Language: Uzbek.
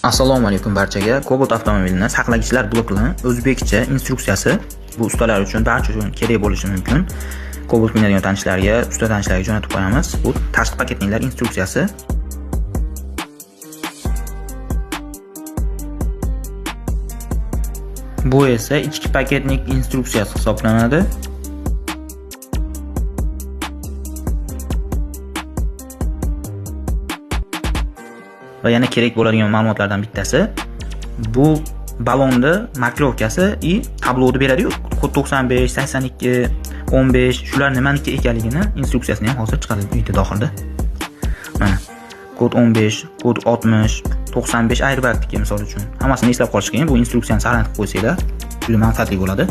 Assalomu alaykum barchaga. Cobalt avtomobilini saqlagichlar blokini o'zbekcha instruksiyasi bu ustalar uchun, barcha uchun kerak bo'lishi mumkin. Cobalt minadigan tanishlarga, usta tanishlarga jo'natib qo'yamiz. Bu tashqi paketning instruksiyasi. Bu esa ichki paketning instruksiyasi hisoblanadi. Va yana kerak bo'ladigan ma'lumotlardan bittasi bu balonni markirovkasi и tabloni beradi-yu, kod 95, 82, 15 shular nimaniki ekanligini instruksiyasini ham hozir chiqarib uyda daxilda. Mana kod 15, kod 60, 95 Airbag'niki misol uchun. Hammasini eslab qolish qiyin. Bu instruksiyani saqlanib qo'ysanglar juda manfaatli bo'ladi.